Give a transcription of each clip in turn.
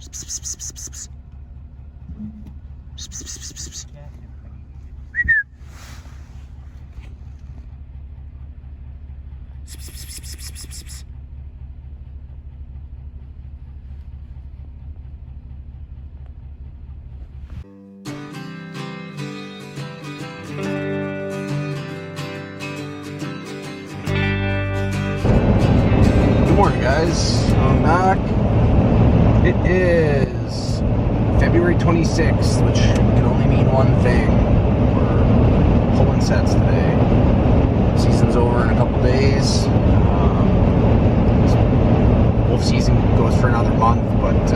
Good morning, guys. I'm back. It is February 26th, which can only mean one thing. We're pulling sets today. Season's over in a couple days. Wolf season goes for another month, but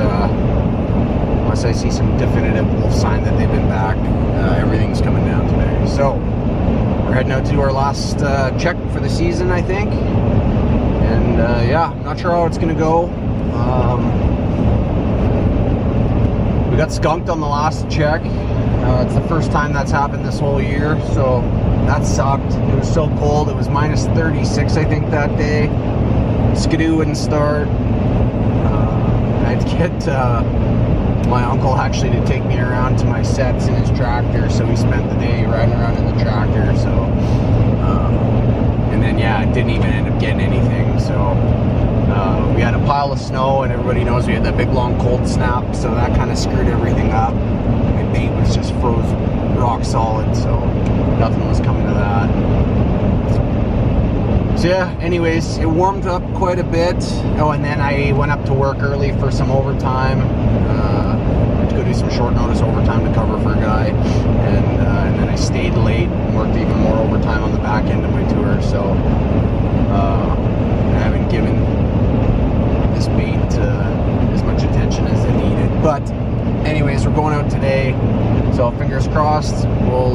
unless I see some definitive wolf sign that they've been back, everything's coming down today. So we're heading out to do our last check for the season, I think. And yeah, I'm not sure how it's gonna go. We got skunked on the last check. It's the first time that's happened this whole year, so that sucked. It was so cold. It was minus 36, I think, that day. Skidoo wouldn't start. I had to get my uncle actually to take me around to my sets in his tractor, so we spent the day riding around in the tractor. So, and then yeah, it didn't even end up getting anything. So we had a pile of snow, and everybody knows we had that big long cold snap, so that kind of screwed everything up. My bait was just froze rock solid, so nothing was coming to that. So yeah, anyways, it warmed up quite a bit. Oh, and then I went up to work early for some overtime. Had to go do some short notice overtime to cover for a guy, and then I stayed late and worked even more overtime on the back end of my tour. So I haven't given this bait as much attention as it needed. But anyways, we're going out today, so fingers crossed we'll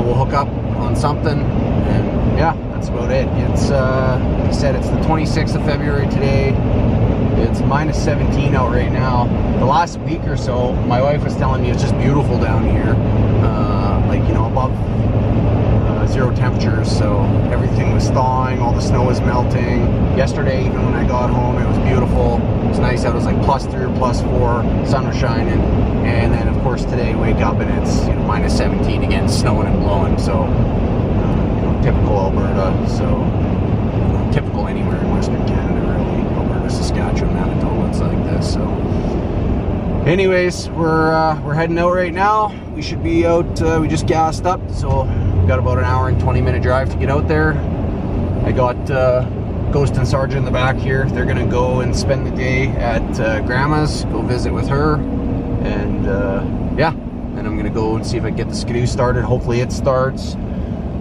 we'll hook up on something. And yeah, that's about it. It's like I said, it's the 26th of February today. It's minus 17 out right now. The last week or so, my wife was telling me it's just beautiful down here, above zero temperatures, so everything was thawing, all the snow was melting. Yesterday, even when I got home, it was beautiful. It was nice out. It was like +3 or +4, sun was shining. And then of course today, wake up and it's minus 17 again, snowing and blowing. So typical Alberta, so typical anywhere in Western Canada, really. Alberta, Saskatchewan, Manitoba, it's like this. So anyways, we're heading out right now. We should be out, we just gassed up, so we've got about an hour and 20-minute drive to get out there. I got Ghost and Sergeant in the back here. They're gonna go and spend the day at Grandma's, go visit with her, and yeah, then I'm gonna go and see if I can get the Skidoo started. Hopefully it starts.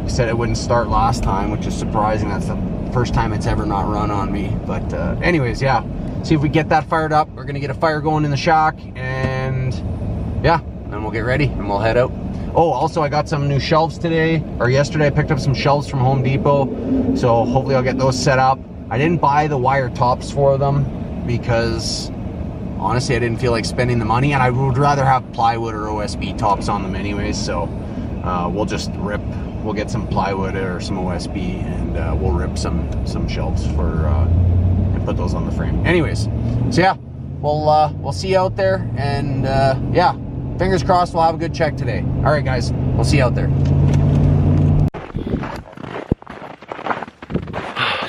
I said it wouldn't start last time, which is surprising. That's the first time it's ever not run on me. But anyways, yeah, see if we get that fired up. We're gonna get a fire going in the shack, and yeah, then we'll get ready and we'll head out. Oh, also I got some new shelves today, or yesterday. I picked up some shelves from Home Depot, so hopefully I'll get those set up. I didn't buy the wire tops for them because honestly I didn't feel like spending the money, and I would rather have plywood or OSB tops on them anyways. So we'll get some plywood or some OSB, and we'll rip some shelves for and put those on the frame. Anyways, so yeah, we'll see you out there, and yeah, fingers crossed we'll have a good check today. All right, guys, we'll see you out there.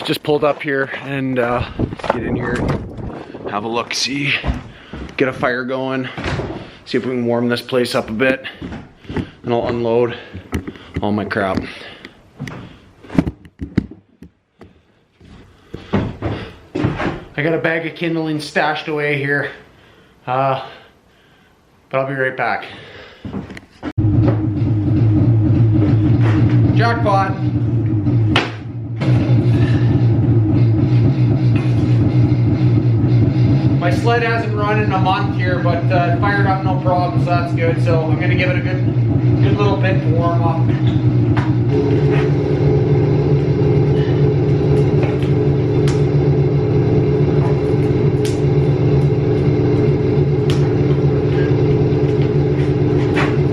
Just pulled up here, and get in here, have a look, see, get a fire going, see if we can warm this place up a bit, and I'll unload all my crap. I got a bag of kindling stashed away here, but I'll be right back. Jackpot! My sled hasn't run in a month here, but fired up no problem, so that's good. So I'm gonna give it a good little bit to warm up.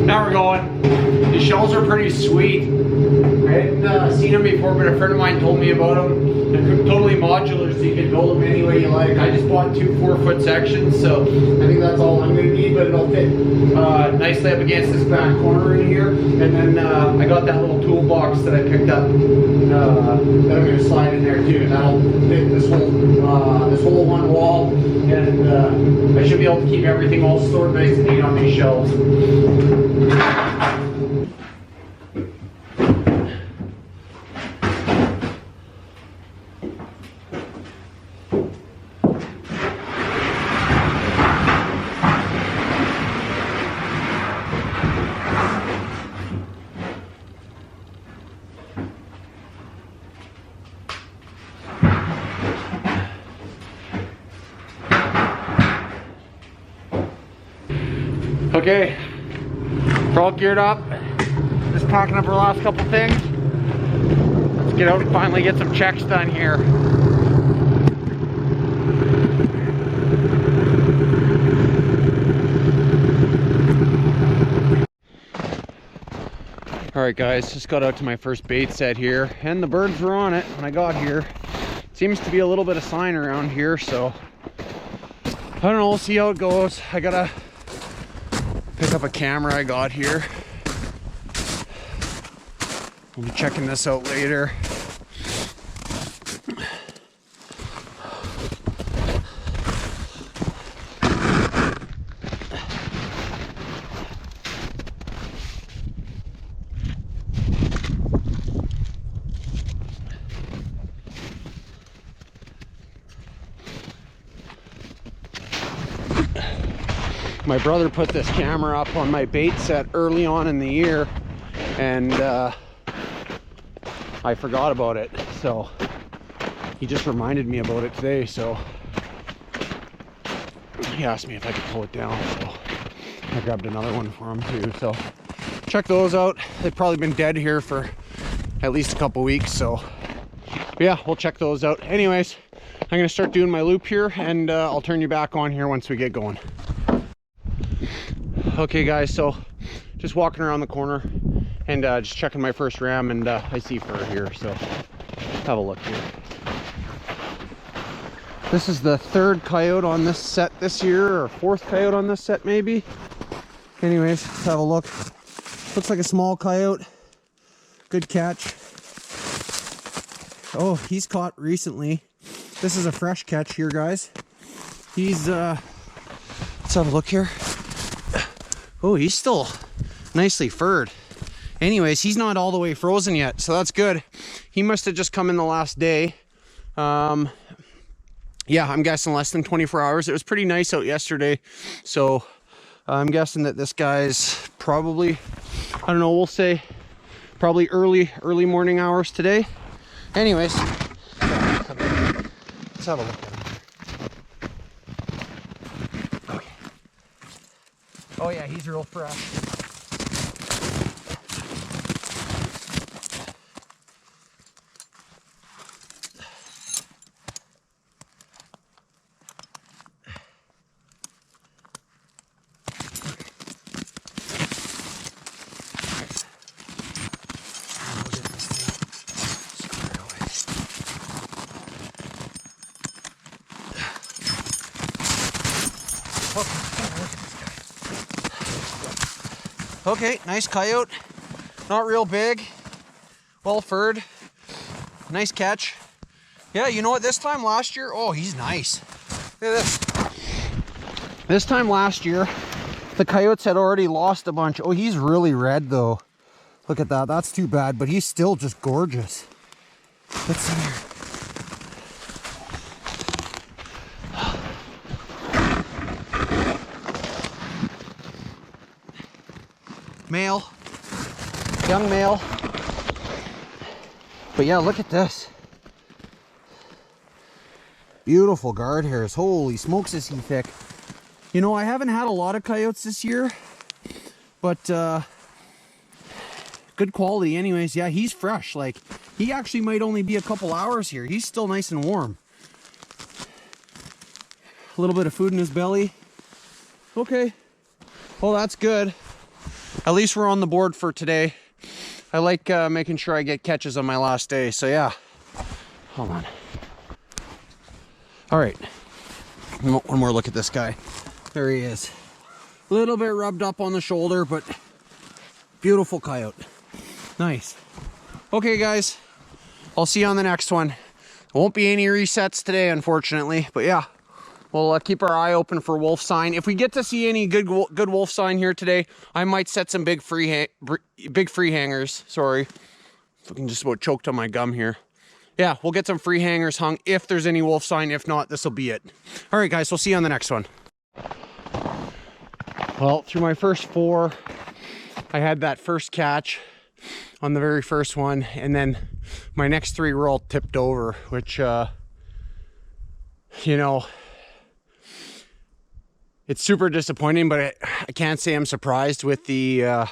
Now we're going. These shells are pretty sweet. I hadn't seen them before, but a friend of mine told told me about them. They're totally modular, so you can build them any way you like. I just bought 2 4-foot sections, so I think that's all I'm going to need, but it'll fit nicely up against this back corner in here. And then I got that little toolbox that I picked up that I'm going to slide in there too. And that'll fit this whole one wall, and I should be able to keep everything all stored nice and neat on these shelves. Okay, we're all geared up. Just packing up our last couple things. Let's get out and finally get some checks done here. Alright guys, just got out to my first bait set here, and the birds were on it when I got here. Seems to be a little bit of sign around here, so I don't know, we'll see how it goes. I gotta pick up a camera I got here. We'll be checking this out later. My brother put this camera up on my bait set early on in the year, and I forgot about it, so he just reminded me about it today. So he asked me if I could pull it down, so I grabbed another one for him too. So check those out. They've probably been dead here for at least a couple weeks, so yeah, we'll check those out. Anyways, I'm gonna start doing my loop here, and I'll turn you back on here once we get going. Okay guys, so just walking around the corner and just checking my first ram, and I see fur here, so have a look here. This is the 3rd coyote on this set this year, or 4th coyote on this set maybe. Anyways, let's have a look. Looks like a small coyote. Good catch. Oh, he's caught recently. This is a fresh catch here, guys. He's let's have a look here. Oh, he's still nicely furred. Anyways, he's not all the way frozen yet, so that's good. He must have just come in the last day. Yeah, I'm guessing less than 24 hours. It was pretty nice out yesterday, so I'm guessing that this guy's probably, I don't know, we'll say probably early morning hours today. Anyways, let's have a look at him. Oh yeah, he's real fresh. Okay, nice coyote. Not real big. Well furred. Nice catch. Yeah, you know what? This time last year, oh, he's nice. Look at this. This time last year, the coyotes had already lost a bunch. Oh, he's really red though. Look at that. That's too bad, but he's still just gorgeous. Let's see here. Male, young male. But yeah, look at this. Beautiful guard hairs. Holy smokes, is he thick. You know, I haven't had a lot of coyotes this year, but good quality anyways. Yeah, he's fresh. Like, he actually might only be a couple hours here. He's still nice and warm. A little bit of food in his belly. Okay. Well, that's good. At least we're on the board for today. I like making sure I get catches on my last day. So yeah, Hold on. All right. One more look at this guy. There he is. A little bit rubbed up on the shoulder, but beautiful coyote. Nice. Okay, guys. I'll see you on the next one. There won't be any resets today, unfortunately, but yeah. We'll keep our eye open for wolf sign. If we get to see any good wolf sign here today, I might set some big free hangers. Sorry, fucking just about choked on my gum here. Yeah, we'll get some free hangers hung if there's any wolf sign. If not, this will be it. All right, guys, we'll see you on the next one. Well, through my first 4, I had that first catch on the very first one, and then my next 3 were all tipped over, which, you know, it's super disappointing, but I can't say I'm surprised with the,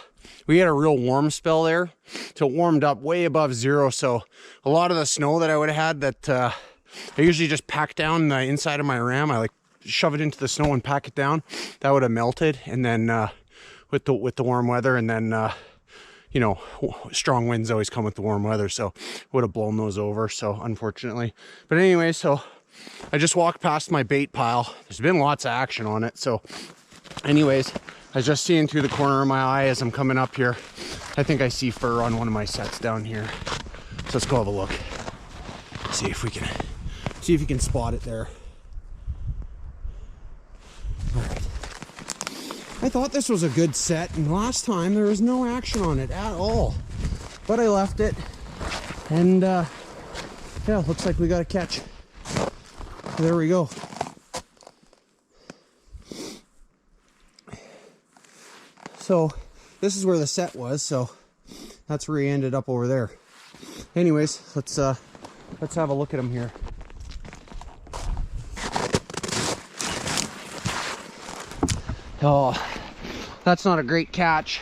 we had a real warm spell there. So it warmed up way above 0. So a lot of the snow that I would have had that I usually just pack down the inside of my ram, I like shove it into the snow and pack it down. That would have melted. And then with the warm weather, and then, you know, strong winds always come with the warm weather. So would have blown those over. So unfortunately, but anyway, so I just walked past my bait pile. There's been lots of action on it. So anyways, I was just seeing through the corner of my eye as I'm coming up here. I think I see fur on one of my sets down here. So let's go have a look. See if you can spot it there. All right. I thought this was a good set, and last time there was no action on it at all. But I left it, and yeah, looks like we got a catch. There we go. So this is where the set was, so that's where he ended up over there. Anyways, let's have a look at him here. Oh, that's not a great catch.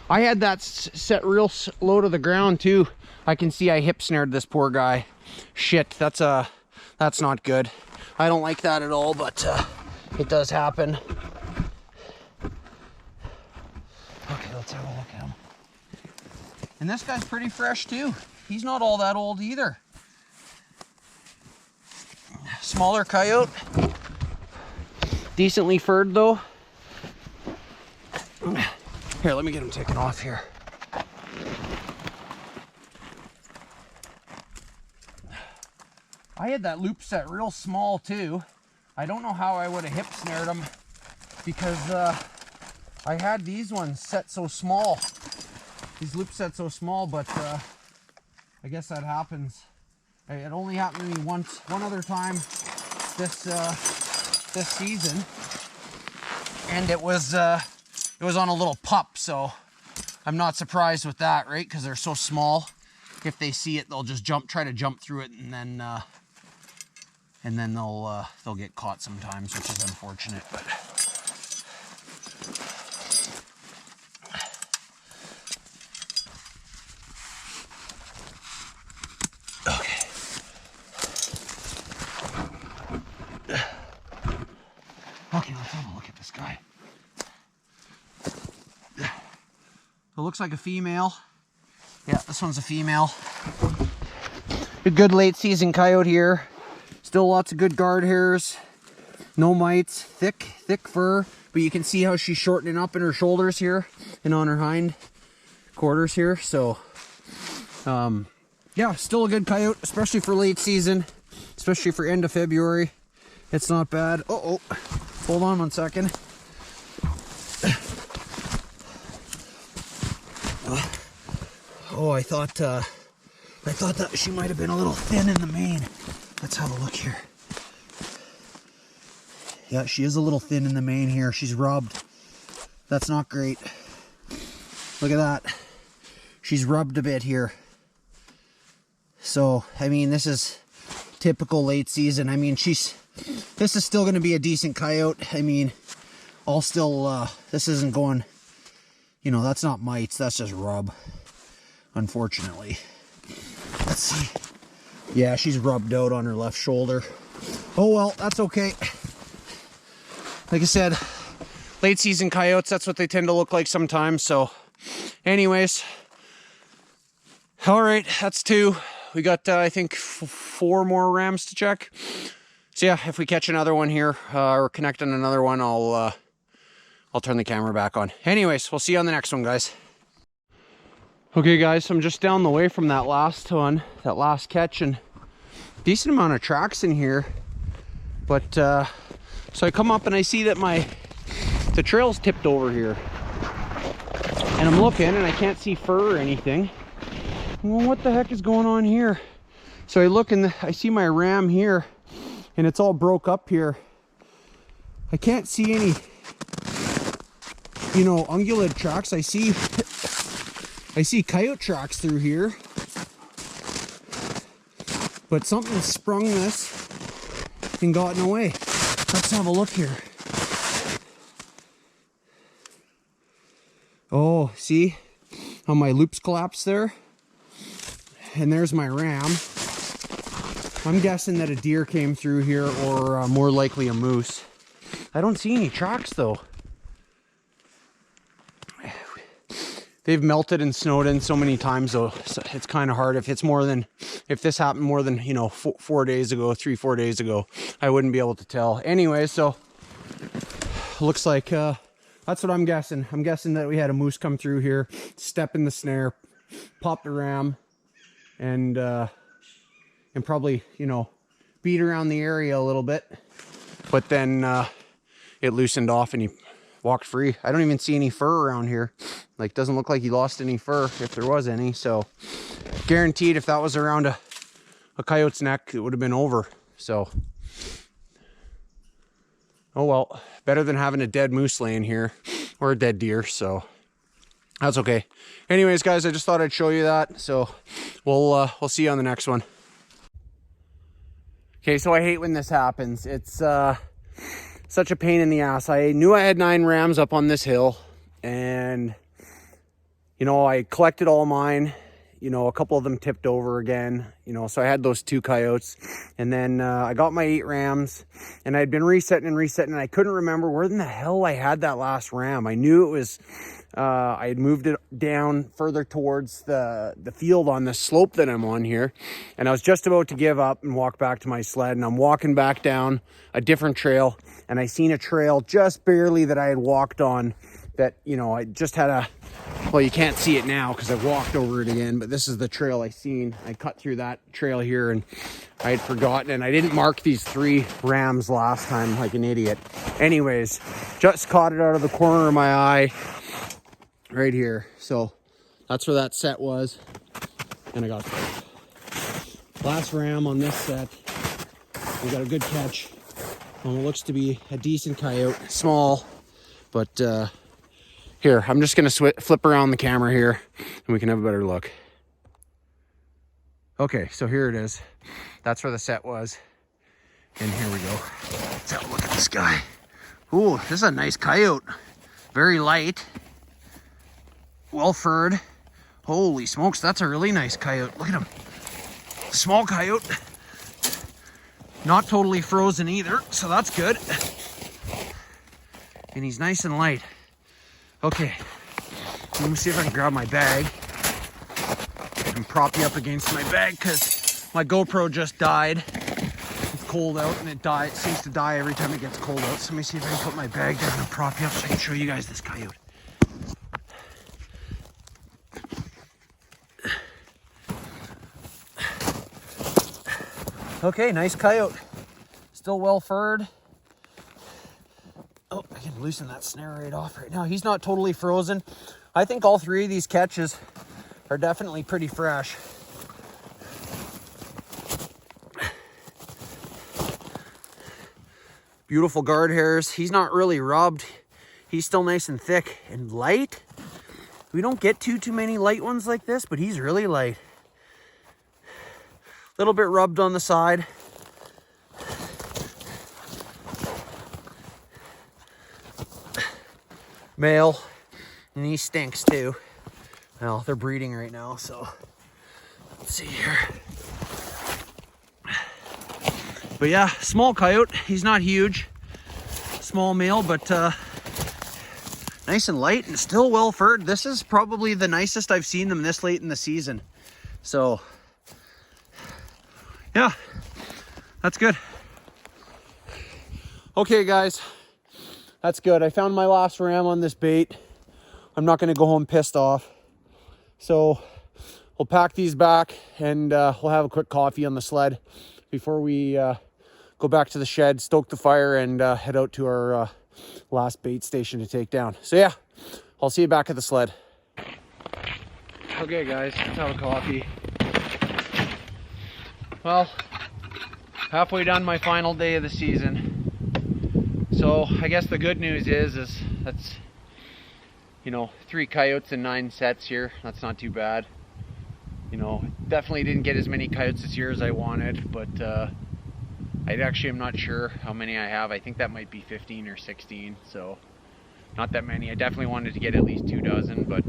I had that set real low to the ground too. I can see I hip snared this poor guy. Shit, that's not good. I don't like that at all, but it does happen. Okay, let's have a look at him. And this guy's pretty fresh too. He's not all that old either. Smaller coyote. Decently furred though. Here, let me get him taken off here. I had that loop set real small too. I don't know how I would have hip snared them because I had these ones set so small. These loop sets so small, but I guess that happens. It only happened to me one other time this season, and it was on a little pup, so I'm not surprised with that, right? Because they're so small. If they see it, they'll just try to jump through it, and then they'll get caught sometimes, which is unfortunate. But okay. Okay, let's have a look at this guy. It looks like a female. Yeah, this one's a female. A good late season coyote here. Still lots of good guard hairs. No mites. Thick fur. But you can see how she's shortening up in her shoulders here and on her hind quarters here. So, yeah, still a good coyote, especially for late season, especially for end of February. It's not bad. Uh-oh. Hold on one second. Oh, I thought that she might have been a little thin in the mane. Let's have a look here. Yeah, she is a little thin in the mane here. She's rubbed. That's not great. Look at that. She's rubbed a bit here. So, I mean, this is typical late season. I mean, this is still going to be a decent coyote. I mean, this isn't going, you know, that's not mites. That's just rub. Unfortunately. Let's see. Yeah, she's rubbed out on her left shoulder. Oh well, that's okay. Like I said, late season coyotes, that's what they tend to look like sometimes. So anyways, all right, that's 2. We got, I think, 4 more rams to check. So yeah, if we catch another one here, or connect on another one, I'll turn the camera back on. Anyways, we'll see you on the next one, guys. Okay, guys, so I'm just down the way from that last one, that last catch, and decent amount of tracks in here. But, so I come up and I see that the trail's tipped over here. And I'm looking and I can't see fur or anything. Well, what the heck is going on here? So I look and I see my ram here and it's all broke up here. I can't see any, you know, ungulate tracks. I see coyote tracks through here. But something sprung this and gotten away. Let's have a look here. Oh, see how my loops collapsed there? And there's my ram. I'm guessing that a deer came through here, or more likely a moose. I don't see any tracks though. They've melted and snowed in so many times though, so it's kind of hard. If this happened more than, you know, 4 days ago, 3-4 days ago, I wouldn't be able to tell. Anyway, so looks like that's what I'm guessing. I'm guessing that we had a moose come through here, step in the snare, pop the ram, and probably, you know, beat around the area a little bit. But then it loosened off and he walked free. I don't even see any fur around here. Like, doesn't look like he lost any fur, if there was any. So guaranteed, if that was around a coyote's neck, it would have been over. So, oh well, better than having a dead moose laying here, or a dead deer, so that's okay. Anyways, guys, I just thought I'd show you that. So we'll see you on the next one. Okay, so I hate when this happens. It's such a pain in the ass. I knew I had 9 rams up on this hill, and you know, I collected all mine. You know, a couple of them tipped over again, you know, so I had those 2 coyotes, and then I got my 8 rams, and I'd been resetting, and I couldn't remember where in the hell I had that last ram. I knew it was, I had moved it down further towards the field on the slope that I'm on here, and I was just about to give up and walk back to my sled, and I'm walking back down a different trail, and I seen a trail just barely that I had walked on that, you know, I just had well, you can't see it now because I've walked over it again, but this is the trail I seen. I cut through that trail here, and I had forgotten, and I didn't mark these 3 rams last time like an idiot. Anyways, just caught it out of the corner of my eye right here. So that's where that set was, and I got it. Last ram on this set. We got a good catch on what looks to be a decent coyote. Small, but here, I'm just going to flip around the camera here and we can have a better look. Okay, so here it is. That's where the set was. And here we go. Let's have a look at this guy. Ooh, this is a nice coyote. Very light. Well furred. Holy smokes, that's a really nice coyote. Look at him. Small coyote. Not totally frozen either, so that's good. And he's nice and light. Okay, let me see if I can grab my bag and prop you up against my bag, because my GoPro just died. It's cold out, and it seems to die every time it gets cold out. So let me see if I can put my bag down and prop you up so I can show you guys this coyote. Okay, nice coyote. Still well furred. Oh, I can loosen that snare right off right now. He's not totally frozen. I think all 3 of these catches are definitely pretty fresh. Beautiful guard hairs. He's not really rubbed. He's still nice and thick and light. We don't get too many light ones like this, but he's really light. A little bit rubbed on the side. Male, and he stinks too. Well, they're breeding right now, so let's see here. But yeah, small coyote. He's not huge. Small male, but nice and light and still well furred. This is probably the nicest I've seen them this late in the season. So yeah, that's good. Okay guys, that's good. I found my last ram on this bait. I'm not gonna go home pissed off. So we'll pack these back and we'll have a quick coffee on the sled before we go back to the shed, stoke the fire, and head out to our last bait station to take down. So yeah, I'll see you back at the sled. Okay guys, let's have a coffee. Well, halfway done my final day of the season. So I guess the good news is that's, you know, 3 coyotes and 9 sets here. That's not too bad. You know, definitely didn't get as many coyotes this year as I wanted, but I actually am not sure how many I have. I think that might be 15 or 16, so not that many. I definitely wanted to get at least 2 dozen, but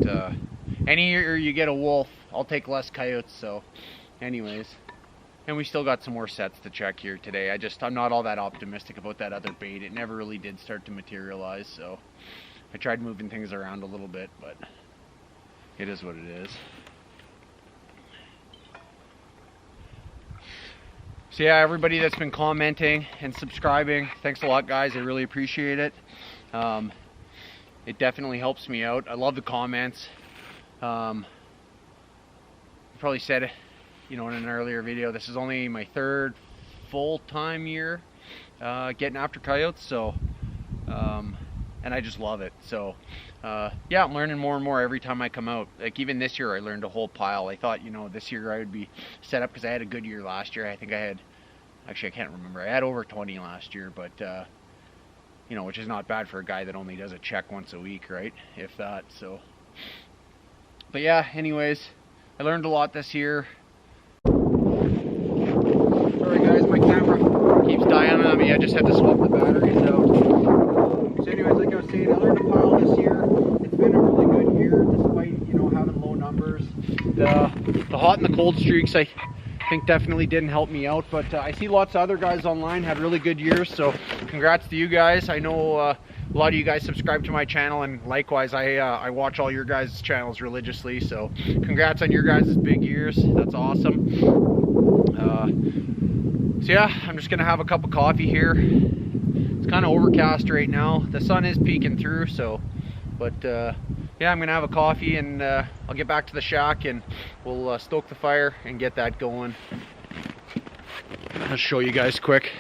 any year you get a wolf, I'll take less coyotes. So anyways, and we still got some more sets to check here today. I'm not all that optimistic about that other bait. It never really did start to materialize, so I tried moving things around a little bit, but it is what it is. So yeah, everybody that's been commenting and subscribing, thanks a lot guys, I really appreciate it. It definitely helps me out. I love the comments. I probably said it, you know, in an earlier video, this is only my 3rd full-time year getting after coyotes, so and I just love it. So yeah, I'm learning more and more every time I come out. Like even this year I learned a whole pile. I thought, you know, this year I would be set up because I had a good year last year. I think I had, actually I can't remember, I had over 20 last year, but you know, which is not bad for a guy that only does a check once a week, right, if that. So but yeah, anyways, I learned a lot this year. Sorry guys, my camera keeps dying on me. I just had to swap the batteries out. So anyways, like I was saying, I learned a pile this year. It's been a really good year despite, you know, having low numbers. The hot and the cold streaks, I think definitely didn't help me out, but I see lots of other guys online had really good years, so congrats to you guys. I know a lot of you guys subscribe to my channel, and likewise I watch all your guys' channels religiously, so congrats on your guys' big years. That's awesome. So yeah, I'm just gonna have a cup of coffee here. It's kind of overcast right now. The sun is peeking through, so but yeah, I'm gonna have a coffee and I'll get back to the shack and we'll stoke the fire and get that going. I'll show you guys quick.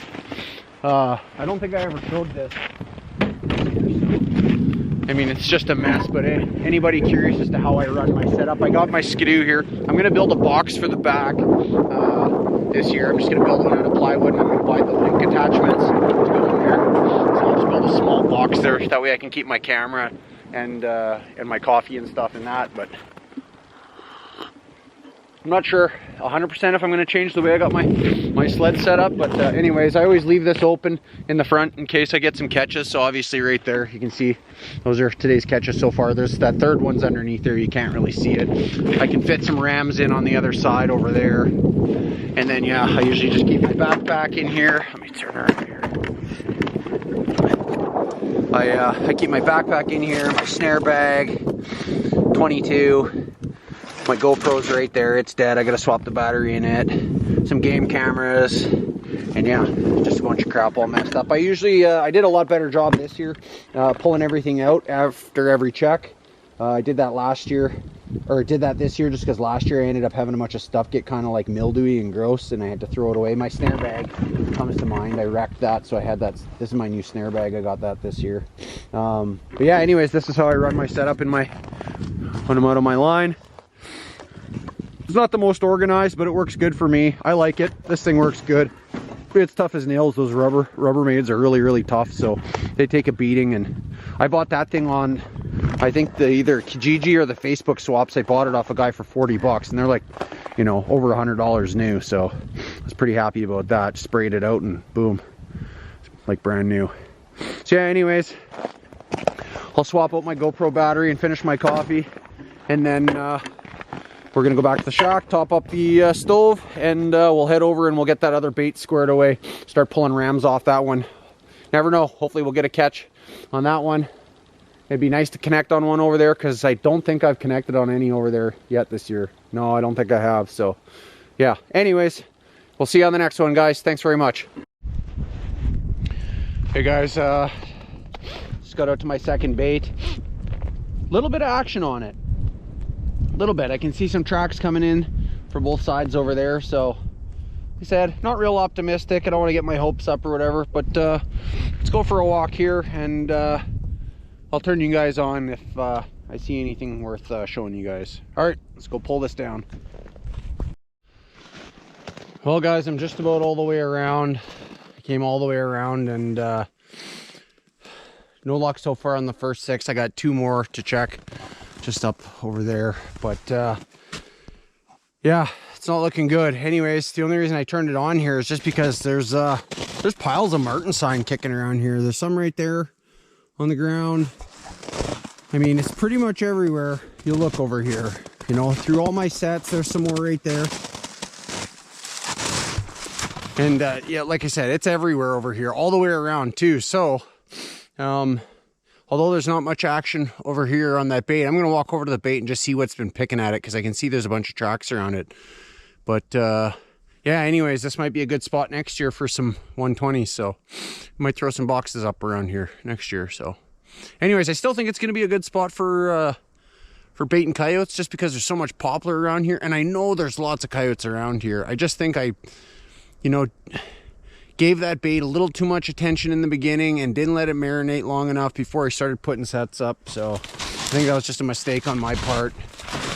I don't think I ever showed this. I mean, it's just a mess, but anybody curious as to how I run my setup, I got my skidoo here. I'm gonna build a box for the back this year. I'm just gonna build one out of plywood, and I'm gonna buy the link attachments to go in there. So I'll just build a small box there, that way I can keep my camera and my coffee and stuff in that. But I'm not sure 100% if I'm going to change the way I got my sled set up, but anyways, I always leave this open in the front in case I get some catches. So obviously right there you can see those are today's catches so far. There's that third one's underneath there, you can't really see it. I can fit some rams in on the other side over there, and then yeah, I usually just keep my backpack in here. Let me turn around here. I keep my backpack in here, my snare bag, 22. My GoPro's right there, it's dead. I gotta swap the battery in it. Some game cameras, and yeah, just a bunch of crap all messed up. I usually, I did a lot better job this year, pulling everything out after every check. I did that last year, or did that this year just because last year I ended up having a bunch of stuff get kind of like mildewy and gross and I had to throw it away. My snare bag comes to mind. I wrecked that, so I had that. This is my new snare bag. I got that this year. But yeah, anyways, this is how I run my setup in my, when I'm out on my line. It's not the most organized, but it works good for me. I like it. This thing works good. It's tough as nails. Those Rubbermaids are really, really tough, so they take a beating. And I bought that thing on, I think the either Kijiji or the Facebook swaps. I bought it off a guy for 40 bucks, and they're like, you know, over $100 new. So I was pretty happy about that. Sprayed it out and boom, like brand new. So yeah, anyways, I'll swap out my GoPro battery and finish my coffee, and then we're gonna go back to the shack, top up the stove, and we'll head over and we'll get that other bait squared away. Start pulling rams off that one. Never know, hopefully we'll get a catch on that one. It'd be nice to connect on one over there, because I don't think I've connected on any over there yet this year. No, I don't think I have. So yeah, anyways, We'll see you on the next one, guys. Thanks very much. Hey guys, just got out to my second bait. Little bit of action on it. Little bit. I can see some tracks coming in for both sides over there. So, like I said, not real optimistic. I don't want to get my hopes up or whatever. But let's go for a walk here, and I'll turn you guys on if I see anything worth showing you guys. All right, let's go pull this down. Well, guys, I'm just about all the way around. I came all the way around, and no luck so far on the first 6. I got 2 more to check just up over there, but yeah, it's not looking good. Anyways, the only reason I turned it on here is just because there's piles of marten sign kicking around here. There's some right there on the ground. I mean, it's pretty much everywhere you look over here. You know, through all my sets, there's some more right there. And yeah, like I said, it's everywhere over here, all the way around too. So although there's not much action over here on that bait, I'm going to walk over to the bait and just see what's been picking at it, because I can see there's a bunch of tracks around it. But yeah, anyways, this might be a good spot next year for some 120s. So I might throw some boxes up around here next year. So anyways, I still think it's going to be a good spot for bait and coyotes, just because there's so much poplar around here. And I know there's lots of coyotes around here. I just think you know, gave that bait a little too much attention in the beginning and didn't let it marinate long enough before I started putting sets up. So I think that was just a mistake on my part.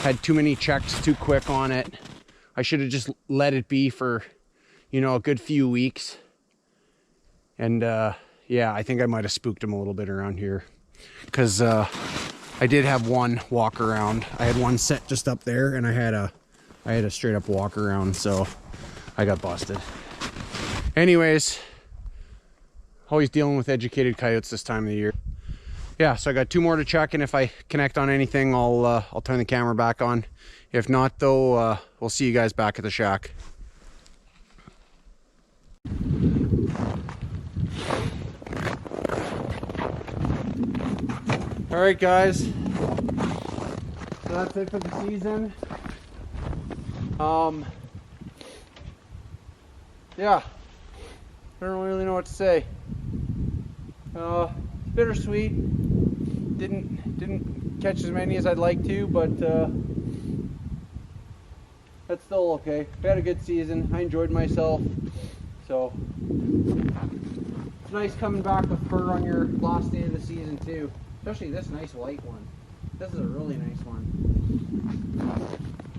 Had too many checks too quick on it. I should have just let it be for, you know, a good few weeks. And yeah, I think I might have spooked him a little bit around here, because I did have one walk around. I had one set just up there, and I had a straight up walk around, so I got busted. Anyways, always dealing with educated coyotes this time of the year. Yeah, so I got 2 more to check, and if I connect on anything, I'll turn the camera back on. If not, though, we'll see you guys back at the shack. All right, guys. So that's it for the season. Yeah, I don't really know what to say. Bittersweet. Didn't catch as many as I'd like to, but that's still okay. We had a good season. I enjoyed myself. So it's nice coming back with fur on your last day of the season too. Especially this nice white one. This is a really nice one.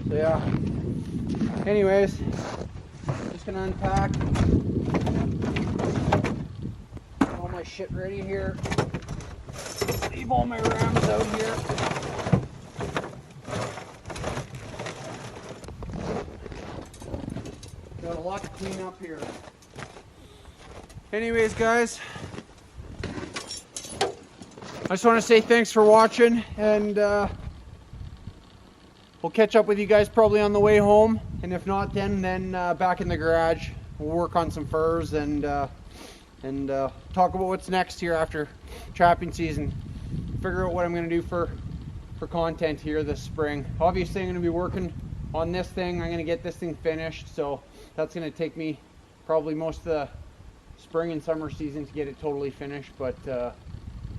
So yeah. Anyways, just gonna unpack. Get all my shit ready here. Leave all my rams out here. Got a lot to clean up here. Anyways, guys, I just want to say thanks for watching, and we'll catch up with you guys probably on the way home, and if not, then back in the garage. We'll work on some furs and talk about what's next here after trapping season. Figure out what I'm going to do for content here this spring. Obviously, I'm going to be working on this thing. I'm going to get this thing finished, so that's going to take me probably most of the spring and summer season to get it totally finished. But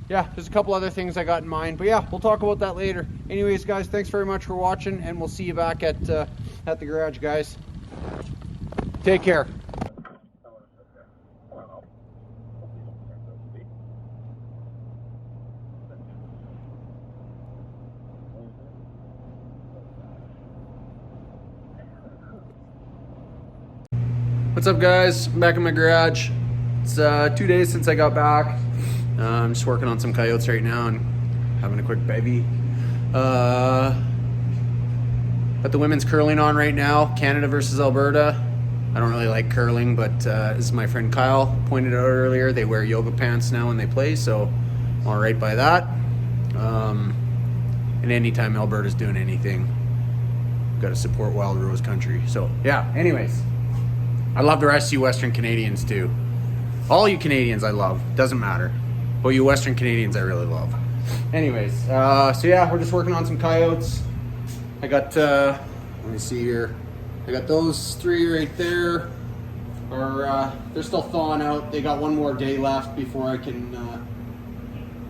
yeah, there's a couple other things I got in mind, but yeah, we'll talk about that later. Anyways, guys, thanks very much for watching, and we'll see you back at the garage, guys. Take care. What's up, guys? I'm back in my garage. It's 2 days since I got back. I'm just working on some coyotes right now and having a quick bevy. Got the women's curling on right now, Canada versus Alberta. I don't really like curling, but as my friend Kyle pointed out earlier, they wear yoga pants now when they play, so I'm all right by that. And anytime Alberta's doing anything, got to support Wild Rose Country. So yeah, anyways, I love the rest of you Western Canadians too. All you Canadians I love, doesn't matter. But you Western Canadians I really love. Anyways, so yeah, we're just working on some coyotes. I got, let me see here. I got those 3 right there. are they're still thawing out. They got one more day left before I can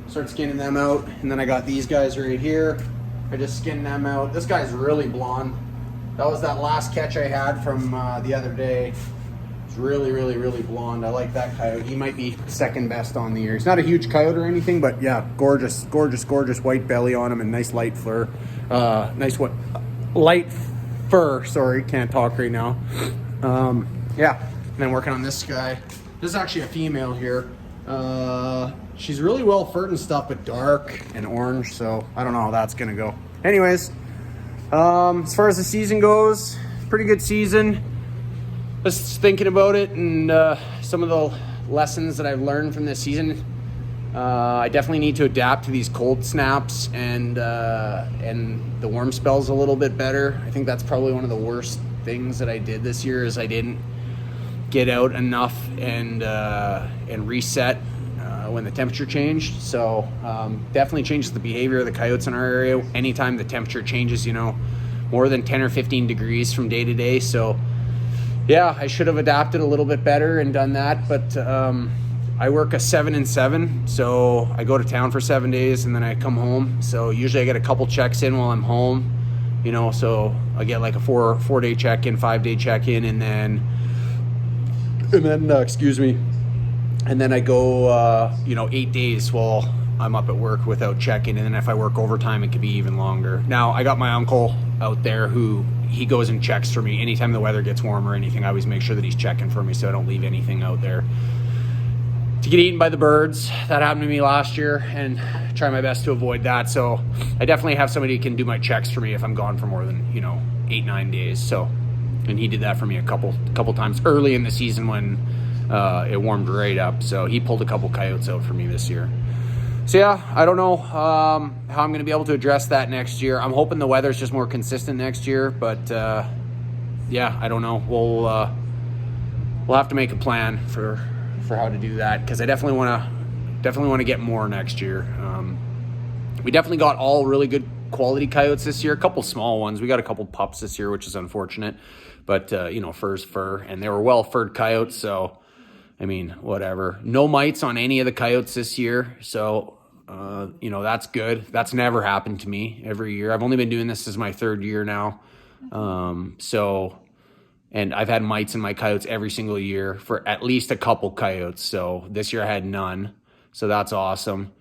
start skinning them out. And then I got these guys right here. I just skinned them out. This guy's really blonde. That was that last catch I had from the other day. It's really, really, really blonde. I like that coyote. He might be second best on the year. He's not a huge coyote or anything, but yeah, gorgeous, gorgeous, gorgeous white belly on him and nice light fur. Light fur. Sorry, can't talk right now. Yeah, and then working on this guy. This is actually a female here. She's really well furred and stuff, but dark and orange, so I don't know how that's gonna go. Anyways, as far as the season goes, pretty good season. Just thinking about it and some of the lessons that I've learned from this season. I definitely need to adapt to these cold snaps and the warm spells a little bit better. I think that's probably one of the worst things that I did this year is I didn't get out enough and reset when the temperature changed. So definitely changes the behavior of the coyotes in our area. Anytime the temperature changes, more than 10 or 15 degrees from day to day. So yeah, I should have adapted a little bit better and done that. But I work a 7 and 7. So I go to town for 7 days and then I come home. So usually I get a couple checks in while I'm home, so I get like a 4-day check-in, 5-day check-in, and then excuse me. And then I go, 8 days while I'm up at work without checking. And then if I work overtime, it could be even longer. Now, I got my uncle out there who he goes and checks for me. Anytime the weather gets warm or anything, I always make sure that he's checking for me so I don't leave anything out there to get eaten by the birds. That happened to me last year, and I try my best to avoid that. So I definitely have somebody who can do my checks for me if I'm gone for more than, 8-9 days. So, and he did that for me a couple times early in the season when it warmed right up. So he pulled a couple coyotes out for me this year. So yeah, I don't know how I'm going to be able to address that next year. I'm hoping the weather's just more consistent next year, but yeah, I don't know. We'll have to make a plan for how to do that, because I definitely want to get more next year. We definitely got all really good quality coyotes this year. A couple small ones. We got a couple pups this year, which is unfortunate, but fur's fur, and they were well furred coyotes. So I mean, whatever. No mites on any of the coyotes this year. So, that's good. That's never happened to me every year. I've only been doing this as my 3rd year now. And I've had mites in my coyotes every single year for at least a couple coyotes. So this year I had none. So that's awesome.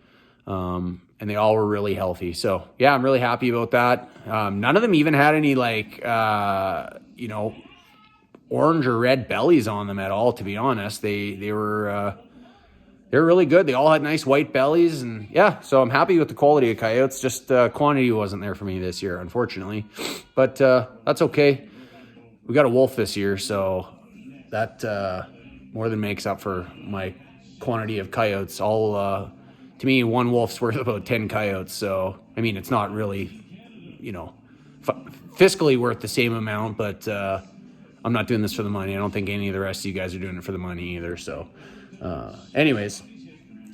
And they all were really healthy. So yeah, I'm really happy about that. None of them even had any orange or red bellies on them at all, to be honest. They were really good. They all had nice white bellies, and yeah, so I'm happy with the quality of coyotes. Just quantity wasn't there for me this year, unfortunately, but that's okay. We got a wolf this year, so that more than makes up for my quantity of coyotes. To me, one wolf's worth about 10 coyotes. So I mean, it's not really fiscally worth the same amount, but I'm not doing this for the money. I don't think any of the rest of you guys are doing it for the money either. So anyways,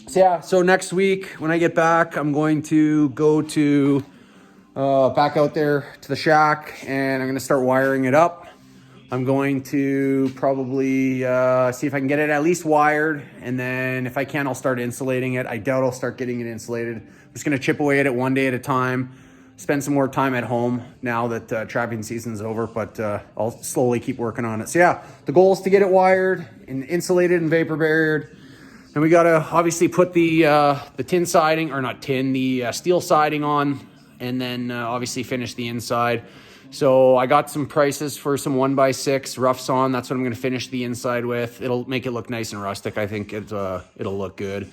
so next week when I get back, I'm going to go to back out there to the shack, and I'm going to start wiring it up. I'm going to probably see if I can get it at least wired, and then if I can, I'll start insulating it. I doubt I'll start getting it insulated. I'm just going to chip away at it one day at a time. Spend some more time at home now that trapping season's over, but I'll slowly keep working on it. So yeah, the goal is to get it wired and insulated and vapor barriered. And we got to obviously put the tin siding, or not tin, the steel siding on, and then obviously finish the inside. So I got some prices for some 1x6 rough sawn. That's what I'm going to finish the inside with. It'll make it look nice and rustic. I think it'll look good.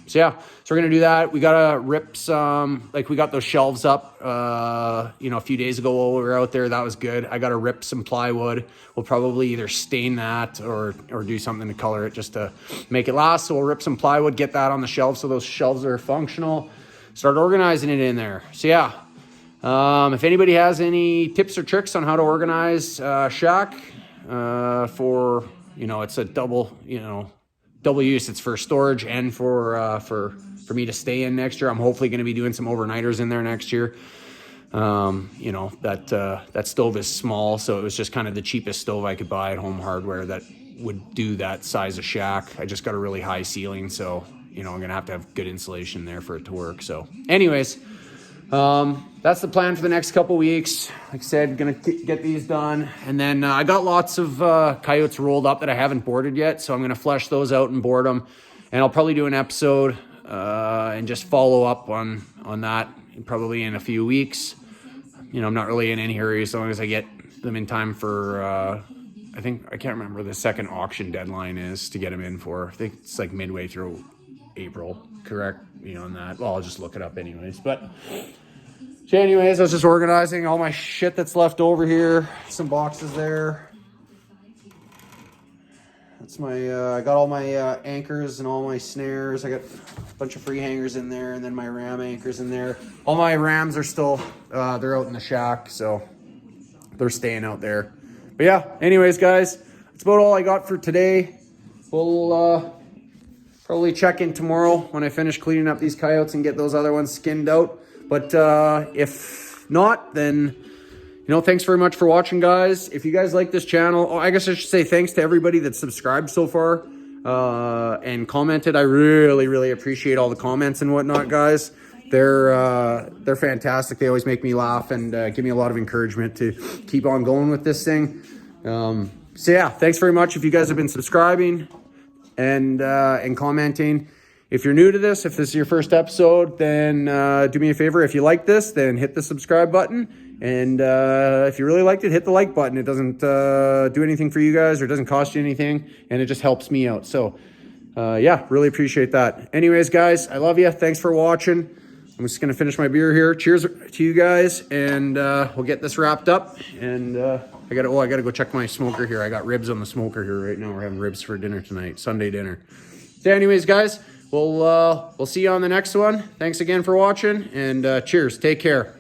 So yeah, so we're going to do that. We got to rip some, we got those shelves up, a few days ago while we were out there. That was good. I got to rip some plywood. We'll probably either stain that or do something to color it just to make it last. So we'll rip some plywood, get that on the shelves so those shelves are functional, start organizing it in there. So yeah. If anybody has any tips or tricks on how to organize shack for, it's a double use. It's for storage and for me to stay in next year. I'm hopefully going to be doing some overnighters in there next year. That stove is small, so it was just kind of the cheapest stove I could buy at Home Hardware that would do that size of shack. I just got a really high ceiling, so you know I'm gonna have to have good insulation there for it to work. So anyways, that's the plan for the next couple weeks. Like I said, gonna get these done, and then I got lots of coyotes rolled up that I haven't boarded yet, so I'm gonna flesh those out and board them, and I'll probably do an episode and just follow up on that probably in a few weeks. You know, I'm not really in any hurry as long as I get them in time for I can't remember the second auction deadline is to get them in for. I think it's like midway through April, correct? You know, on that. Well, I'll just look it up anyways. But so anyways, I was just organizing all my shit that's left over here. Some boxes there. That's my, I got all my anchors and all my snares. I got a bunch of free hangers in there, and then my ram anchors in there. All my rams are still, they're out in the shack, so they're staying out there. But yeah, anyways, guys, that's about all I got for today. We'll probably check in tomorrow when I finish cleaning up these coyotes and get those other ones skinned out. But if not, then, you know, thanks very much for watching, guys. If you guys like this channel, I guess I should say thanks to everybody that's subscribed so far and commented. I really, really appreciate all the comments and whatnot, guys. They're fantastic. They always make me laugh and give me a lot of encouragement to keep on going with this thing. So yeah, thanks very much if you guys have been subscribing and commenting. If you're new to this, if this is your first episode, then do me a favor. If you like this, then hit the subscribe button. And if you really liked it, hit the like button. It doesn't do anything for you guys, or it doesn't cost you anything, and it just helps me out. So yeah, really appreciate that. Anyways, guys, I love you. Thanks for watching. I'm just gonna finish my beer here. Cheers to you guys, and we'll get this wrapped up. And I gotta go check my smoker here. I got ribs on the smoker here right now. We're having ribs for dinner tonight, Sunday dinner. So anyways, guys, we'll see you on the next one. Thanks again for watching, and cheers. Take care.